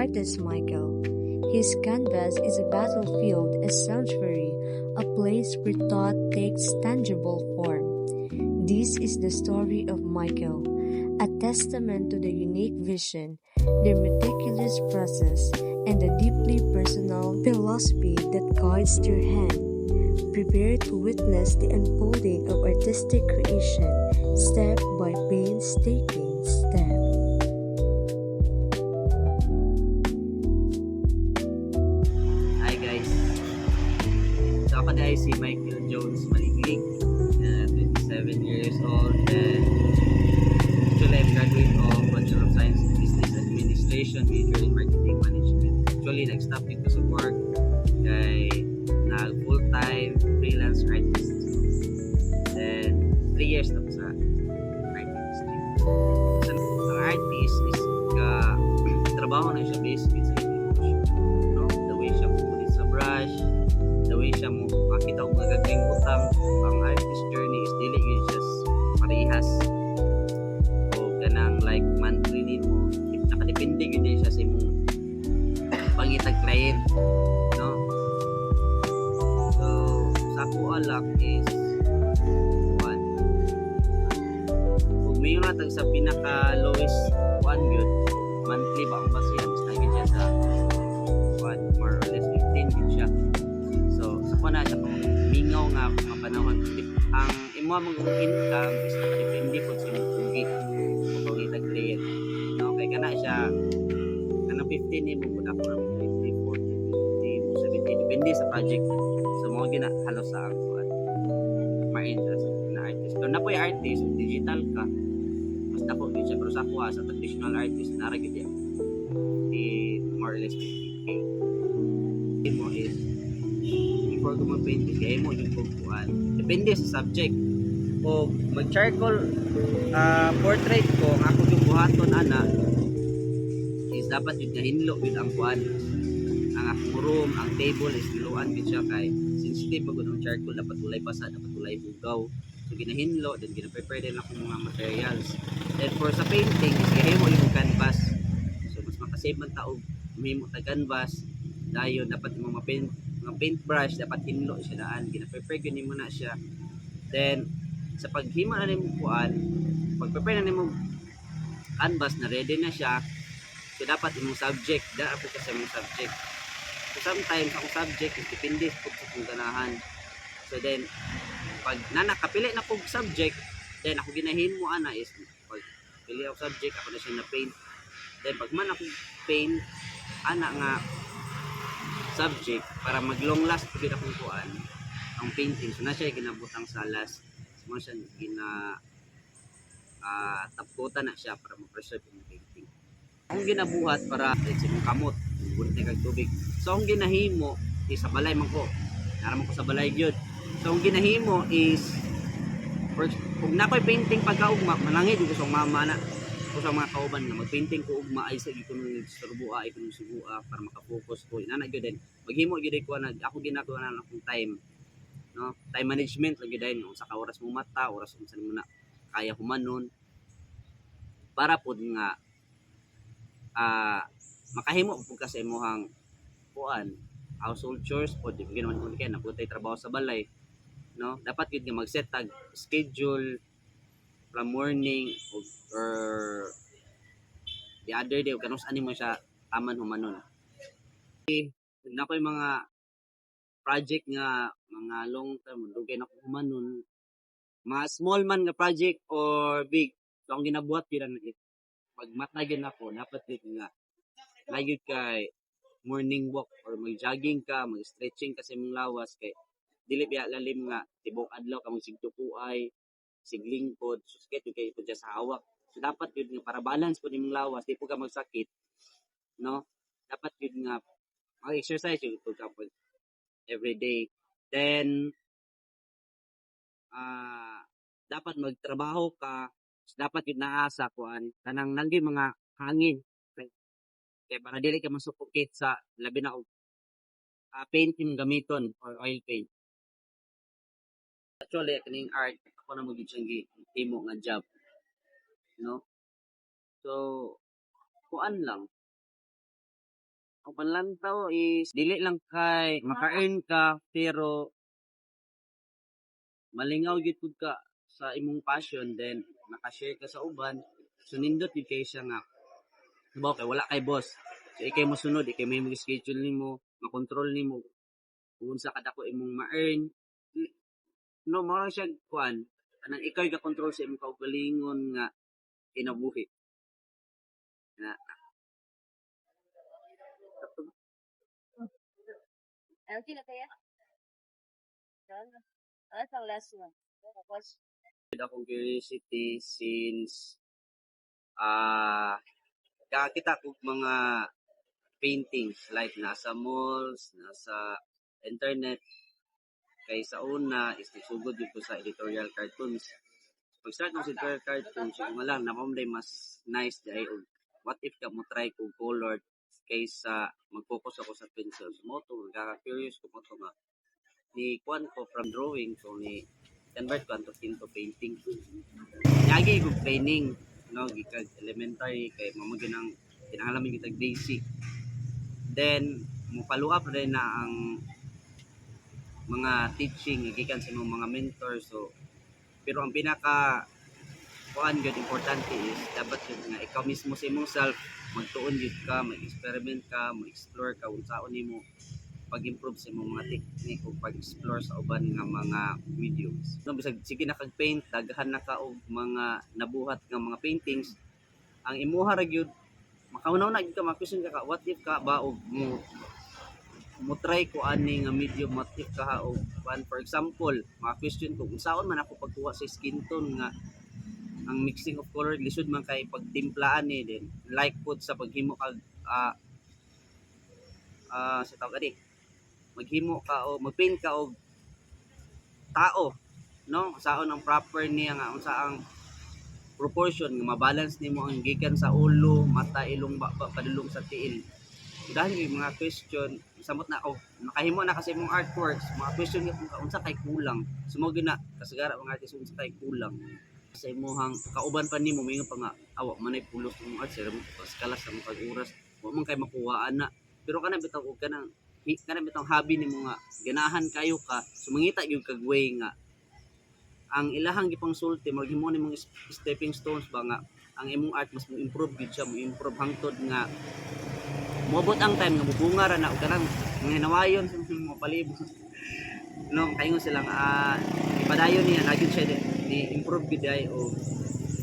artist Michael. His canvas is a battlefield, a sanctuary, a place where thought takes tangible form. This is the story of Michael, a testament to the unique vision, the meticulous process, and the deeply personal philosophy that guides their hand. Prepare to witness the unfolding of artistic creation, step by painstaking step. Hi guys, so ako na ay si Michael Jones Maliglig, 27 years old, and actually I'm graduate of Bachelor of Science in Business Administration, major in Marketing Management. Actually, nag-stop dito sa work kay na full-time freelance artist. Then, 3 years na po sa art industry. So, ang artist is trabaho na siya basically sa emotion. No? The way siya pupulit sa brush, the way siya mo makita kung magagawing butang. Ang artist journey is dili yun just parehas. O ganang like monthly din mo. Nakadepende yun din siya sa imong pangitag client. No? So, sa ako alak is one. Kung may natag sa pinaka lowest one yun, monthly ba ang basihan, mas naging siya sa one, more or less 15 yun siya. So, sa ko na siya kung mingaw nga mga panahon. Ang imo mong income is nakadepende po sa imong pugi o pangitag client. No? Kaya kana siya, kanang 15 ni mo po ako ng 50, 40, 50, 70, depende sa project. So, mga halos sa ang ma-interest na artist. Pero na po yung artist, digital ka, mas dako yun siya. Pero sa ako sa traditional artist, naragid yan. More or less 50K. Mo is, before ko mag-paint, kaya mo yung pagpuan. Depende sa subject. O mag-charcoal portrait ko, ang ako yung buhaton, is dapat yung nahinlo yun ang kuan. Ang akong room, ang table is niluan yun siya kay sensitive pag ng charcoal, dapat ulay basa, dapat ulay bugaw. So ginahinlo, then gina-prepare din akong mga materials. Then for sa painting, is gahimo yung canvas. So mas makasave man taog mahimo ta canvas. Dayon dapat yung mga paintbrush, dapat hinlo siya daan. Gina-prepare yun mo na siya. Then sa paghimo na nimo kuan, pag-prepare na nimo canvas na ready na siya. So dapat imong subject, dapat po kasi imong subject. So sometimes ang subject is depende po sa kung ganahan. So then pag nakapili na po subject, then ako ginahimo is pag pili ako subject, ako na siya na paint. Then pag man ako paint nga subject para mag long last pud akong kuan ang painting. So na siya ginabutang sa last. So mo siya tapkutan na siya para ma-preserve yung painting. Ang ginabuhat para let's say mong kamot, bunot na kag tubig. So ang ginahimo is sa balay man ko. Naraman ko sa balay gyud. So ang ginahimo is first, kung nakoy painting pagkaugma, manangid ko sa mama na ko sa mga kauban nga magpainting ko ugma ay sa ikonon surbua, ikonon subua para maka-focus ko. Inana gyud din. Maghimo gyud ko na ako ginagawa na akong time. No? Time management lagi din sa ka oras mo mata, oras unsa mo na kaya humanon para pud nga makahimo pud ka sa imong kuan household chores po di ginaman kun kay naputay trabaho sa balay, no? Dapat gid nga mag-set tag schedule from morning or the other day kanus ani mo siya taman humanon. Na koy mga project nga mga long term dugay na ko humanon, mga small man nga project or big, so ang ginabuhat gyud na pag matna gyud nako dapat gid nga layud kay morning walk or mag-jogging ka, mag-stretching ka sa imong lawas kay dili biya lalim nga tibok adlaw ka magsigtupuay, siglingkod, susket kay pud sa hawak. So dapat yun nga para balance pud imong lawas, di po ka magsakit, no? Dapat yun nga mag-exercise yun for example every day. Then dapat magtrabaho ka, so dapat yun naasa kuan kanang nanggi mga hangin. Kaya para dili ka masupukit sa labi na paint yung gamiton or oil paint. Actually, kaning art, ako na magiging siyang gihimo nga job. No? So, kuan lang. Ang panlantaw is dili lang kay maka-earn ka pero malingaw gyud pud ka sa imong passion then naka-share ka sa uban so nindot gyud kay siya nga subaw kay wala kay boss. So ikay mo sunod, ikay may schedule nimo, makontrol nimo kung unsa kadako imong ma-earn. No, mao siya kuan. Anang ikaw ga control sa imong kaugalingon nga kinabuhi. Na Okay na kaya? That's ang last one. Tapos, akong curiosity since kakita ko mga paintings like nasa malls, nasa internet kay sa una is nagsugod dito sa editorial cartoons. Pag start ng editorial cartoons, yung lang napamday mas nice dahil what if ka mo try kung colored kaysa mag-focus ako sa pencils. Mo to, kaka-curious ko mo to nga. Ni kuan ko from drawing, so ni convert ko into painting. Yagi ko training, no, gikag elementary kay mamagin ang kinahanglan kitag basic. Then mo follow up rin na ang mga teaching gikan sa mga mentor. So pero ang pinaka kuan gyud importante is dapat yun nga ikaw mismo sa imong self magtuon gyud ka, mag-experiment ka, mag-explore ka unsaon nimo pag-improve sa imong mga technique o pag-explore sa uban nga mga videos. No, bisag sige na kag paint, daghan na ka og mga nabuhat nga mga paintings, ang imuha ra gyud makaunaw na gyud ka ma-question ka what if ka ba og mo try ko ani nga medium what if ka og for example, mga question ko kung saan man ako pagkuha sa skin tone nga ang mixing of color lisod man kay pagtimplaan ni din like pud sa paghimo kag sa tawag ani maghimo ka o magpaint ka og tao, no, saon ang proper niya nga unsa ang proportion nga mabalance nimo ang gikan sa ulo, mata, ilong, padulong sa tiil. Dahil yung mga question, samot na ako, nakahimo na kasi mong artworks, mga question nga kung unsa kay kulang. Sumog na kasagara mga artist unsa kay kulang. Sa imuhang kauban pa nimo mingo pa nga awa manay pulos ng art sir kalas sa mga oras wa man kay makuhaan na pero kana bitaw og kanang bitaw hobby nimo nga ganahan kayo ka sumangita gyud kag way nga ang ilahang gipang sulti maghimo nimong stepping stones ba nga ang imong art mas mo improve gid siya mo improve hangtod nga moabot ang time nga mubunga ra na og kanang mga hinawayon sa mga palibot no kaingon silang ipadayon niya nagyud siya ni improve gid ay o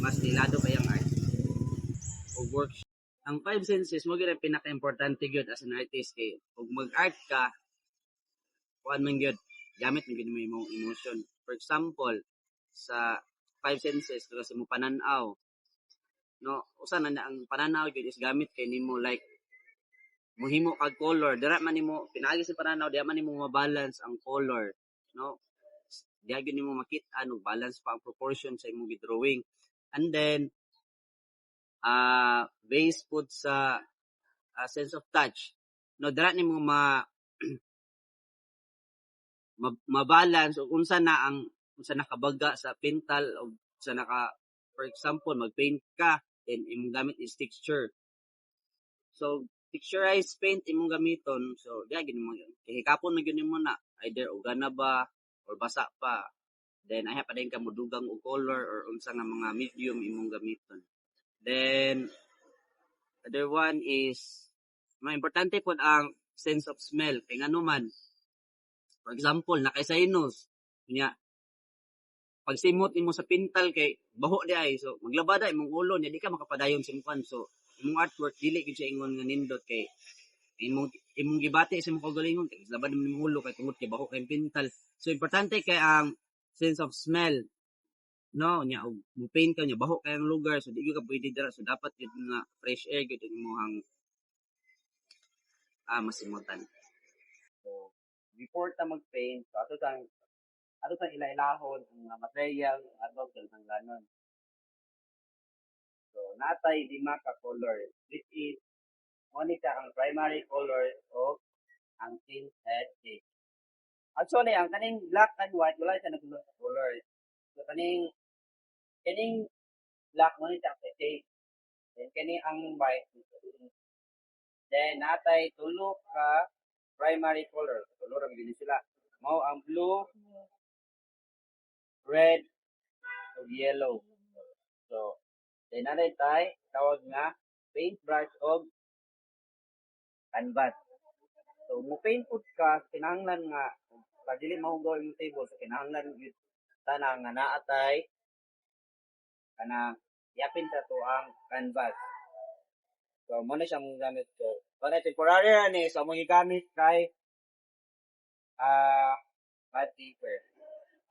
mas nilado pa yung art o work. Ang five senses mo gyud ang pinaka-importante gyud as an artist kay ug mag-art ka kuan man gyud gamit man gyud mo imong emotion. For example, sa five senses kasi mo pananaw no usa na ang pananaw gyud is gamit kay nimo like mohimo kag color dira man nimo pinaagi sa pananaw diha man nimo mabalance ang color no diha gyud nimo makit-an og balance pa ang proportion sa imong drawing and then based pud sa sense of touch no dira nimo mabalance og unsa na ang unsa nakabaga sa pintal o sa naka for example magpaint ka then imong gamit is texture so texturized paint imong gamiton so diha gyud mo hikapon man gyud nimo na either ugana ba or basa pa then ay pa din ka modugang og color or unsa nga mga medium imong gamiton then other one is importante pod ang sense of smell kay ngano man for example nakay sinus nya pag simot imo sa pintal kay baho di ay so maglabada imong ulo nya di ka makapadayon sa imong so imong artwork dili gyud siya ingon nga nindot kay imong gibati sa imong kaugalingon kay labad imong ulo kay tungod kay baho kay pintal so importante kay ang sense of smell no nya og mo paint ka nya baho kay ang lugar so di gyud ka pwede dira so dapat gyud nga fresh air gyud imong masimutan so before ta mag-paint so ato sa ilailahon ang material ato ng ganon. So, natay 5 ka color. Which is, ngunit ang primary color o ang tint head cake. Actually, ang kaning black and white, wala siya nagulong sa color. So, kaning black, ngunit ang cake. Then, kaning ang white, Then natay tulo ka primary color. Tulo ra gid sila. Mao ang blue, red, ug yellow. So, then natay tawag nga paintbrush og canvas. So, mo paint pud ka kinahanglan nga pag dili mahugaw imong table, so kinahanglan gyud tanang nga naa tay kanang yapin sa to ang canvas. So, mo na siya mong gamit ko. So, temporary na ni, so mong gamit kay bad paper.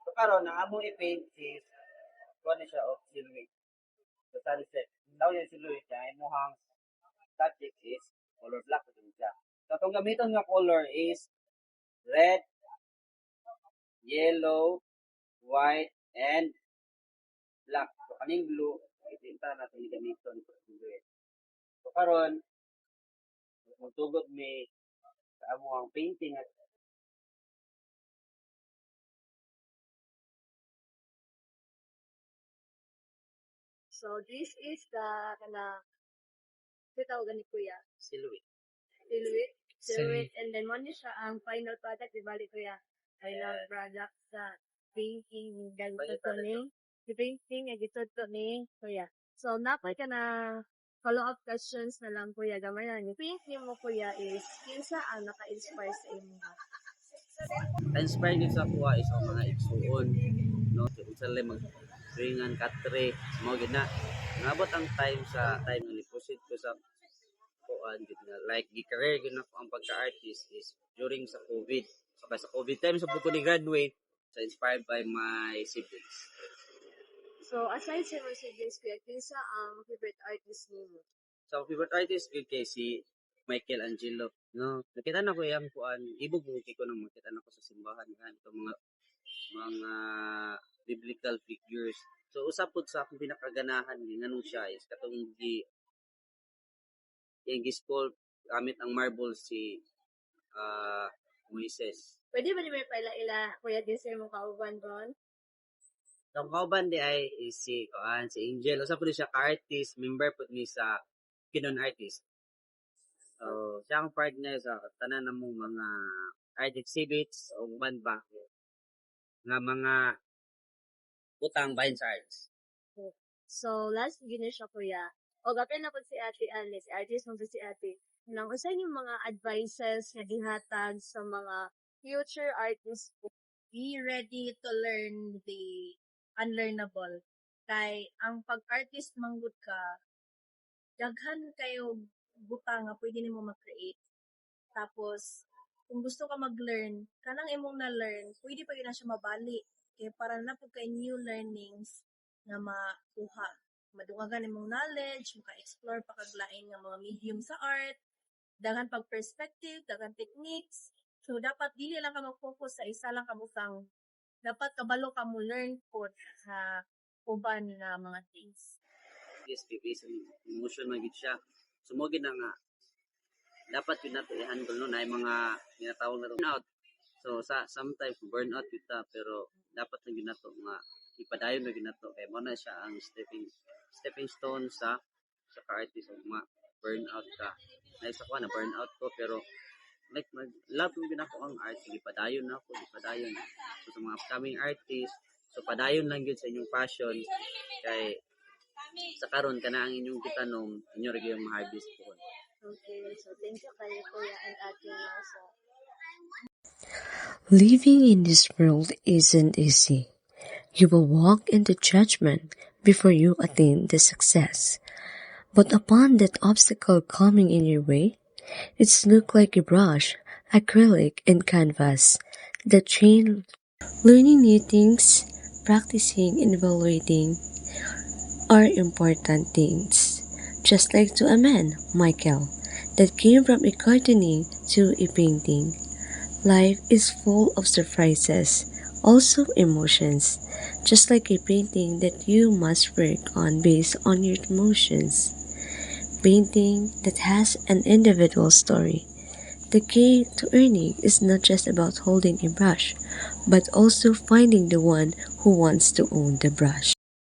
So, karon ang among i-paint is ko na siya of silhouette. So, sunset. Daw yung silhouette niya, imuhang subject is color black din siya. So, itong gamiton nga color is red, yellow, white, and black. So, kaning blue, itinta natin yung gamiton ko silhouette. So, karon magtugod may sa among painting at So this is the tawag ni Kuya. silhouette. Silhouette. And then one siya ang final product, di bali Kuya. Final product sa painting ganito to ni. The painting ay gito to ni Kuya. So napay ka na follow-up questions na lang Kuya. Gamay na ni painting mo Kuya is kinsa ang naka-inspire sa imo? Inspired yun sa kuha is ang mga igsuon, no? So, sila mag-ringan katre, mo gid na. Nabot ang time nga lipusit ko sa kuan gid na like gi-career gid na ko ang pagka-artist is during sa COVID. So kaya sa COVID time sa ko ni graduate, so inspired by my siblings. So aside sa mga siblings Kuya, kinsa ang favorite artist nimo? So favorite artist gid kay si Michelangelo, no? Nakita na ko yang kuan, ibog mo ko nang makita na ko sa simbahan kan ito mga biblical figures. So usap pud sa akong pinakaganahan nganong siya is katong gi-sculpt gamit ang marble si Moises. Pwede ba ni may paila-ila Kuya din sa imong kauban ron? Ang kauban di ay is si Angel. Usap pud siya ka-artist, member pud ni sa Kinon Artist. So, siya ang partner sa tanan namong mga art exhibits o ba nga mga utang behind sa arts. So, last gina siya Kuya. O gapin na po si Ate Alice, artist mo si Ate. Nang usa yung mga advices nga gihatag sa mga future artists, be ready to learn the unlearnable. Kay ang pag-artist manggod ka, daghan kayo butang nga pwede nimo mag-create. Tapos, kung gusto ka mag-learn, kanang imong na-learn, pwede pa yun siya mabali. Kaya para na po kay new learnings na makuha. Madungagan imong knowledge, maka-explore pa kaglain nga mga medium sa art, dagan pag-perspective, dagan techniques. So, dapat dili lang ka mag-focus sa isa lang ka butang. Dapat kabalo ka mo learn po sa uban na mga things. Yes, based on emotion magid siya. Sumugid na nga dapat yun nato i-handle no na mga tinatawag na burnout. So sometimes burnout kita pero dapat lang yun nato nga ipadayon na yun nato kay mo na siya ang stepping stone sa ka-artist o mga burnout ka. Naisa ko na burnout ko pero like love ko gina ko ang art, ipadayon na ako, ipadayon. So sa mga upcoming artists, so padayon lang yun sa inyong passion kay sa karon kana ang inyong gitanom, inyo ra gyud ma-harvest po. Okay, so thank you kayo Kuya and Ate Nasa. Living in this world isn't easy. You will walk into judgment before you attain the success. But upon that obstacle coming in your way, it's look like a brush, acrylic, and canvas that chain. Learning new things, practicing, and evaluating are important things. Just like to a man, Michael, that came from a gardening to a painting. Life is full of surprises, also emotions, just like a painting that you must work on based on your emotions. Painting that has an individual story. The key to earning is not just about holding a brush, but also finding the one who wants to own the brush.